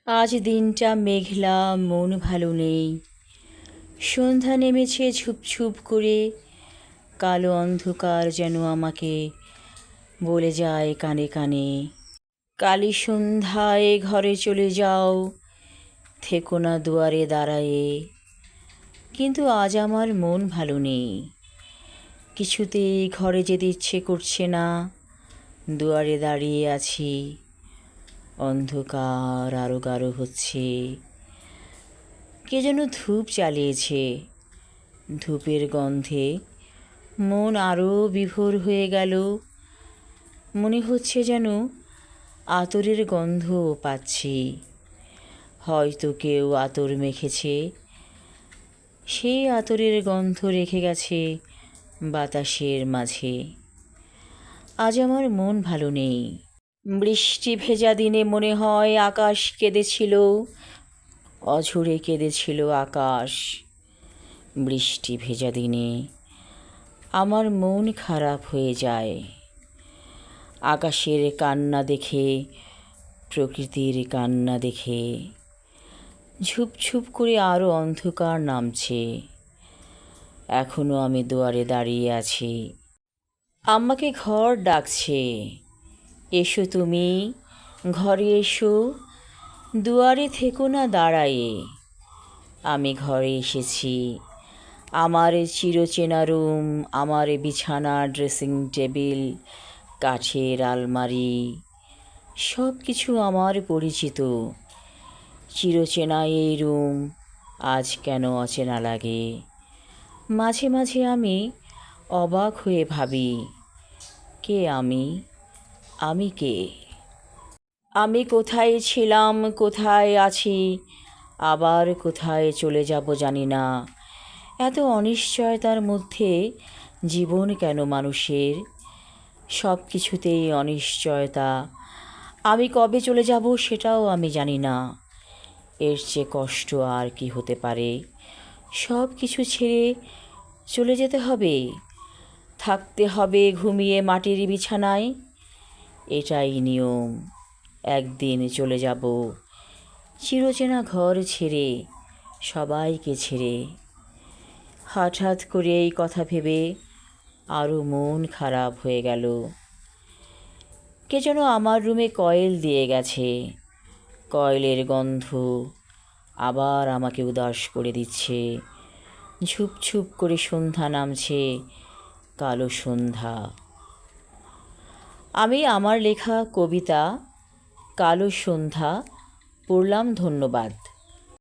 আজ দিনটা মেঘলা, মন ভালো নেই। সন্ধ্যা নেমেছে ঝুপঝুপ করে, কালো অন্ধকার যেন আমাকে বলে যায় কানে কানে, কালী সন্ধ্যায় ঘরে চলে যাও, থেকো না দুয়ারে দাঁড়ায়ে। কিন্তু আজ আমার মন ভালো নেই, কিছুতেই ঘরে যেতে ইচ্ছে করছে না। দুয়ারে দাঁড়িয়ে আছি, অন্ধকার আরো গাঢ় হচ্ছে। কে যেন ধূপ জ্বালিয়েছে, ধূপের গন্ধে মন আরও বিভোর হয়ে গেল। মনে হচ্ছে যেন আতরের গন্ধ পাচ্ছি, হয়তো কেউ আতর মেখেছে, সেই আতরের গন্ধ রেখে গেছে বাতাসের মাঝে। আজ আমার মন ভালো নেই। বৃষ্টি ভেজা দিনে মনে হয় আকাশ কেঁদেছিল, অঝরে কেঁদেছিল আকাশ। বৃষ্টি ভেজা দিনে আমার মন খারাপ হয়ে যায়, আকাশের কান্না দেখে, প্রকৃতির কান্না দেখে। ঝুপঝুপ করে আরও অন্ধকার নামছে, এখনও আমি দুয়ারে দাঁড়িয়ে আছি। আমাকে ঘর ডাকছে, এসো তুমি, ঘরে এসো, দুয়ারে থেকো না দাঁড়ায়ে। আমি ঘরে এসেছি, আমার চিরচেনা রুম, আমার বিছানা, ড্রেসিং টেবিল, কাঠের আলমারি, সব কিছু আমার পরিচিত। চিরচেনা এই রুম আজ কেন অচেনা লাগে। মাঝে মাঝে আমি অবাক হয়ে ভাবি, কে আমি কে? আমি কোথায় ছিলাম, কোথায় আছি, আবার কোথায় চলে যাব জানি না। এত অনিশ্চয়তার মধ্যে জীবন কেন মানুষের? সব কিছুতেই অনিশ্চয়তা। আমি কবে চলে যাব সেটাও আমি জানি না। এর চেয়ে কষ্ট আর কি হতে পারে? সব কিছু ছেড়ে চলে যেতে হবে, থাকতে হবে ঘুমিয়ে মাটির বিছানায়। এটাই নিয়ম, একদিন চলে যাব চিরচেনা ঘর ছেড়ে, সবাইকে ছেড়ে। হঠাৎ করে এই কথা ভেবে আরও মন খারাপ হয়ে গেল। কে যেন আমার রুমে কয়েল দিয়ে গেছে, কয়েলের গন্ধ আবার আমাকে উদাস করে দিচ্ছে। ঝুপঝুপ করে সন্ধ্যা নামছে, কালো সন্ধ্যা। আমি আমার লেখা কবিতা কালো সন্ধ্যা পড়লাম। ধন্যবাদ।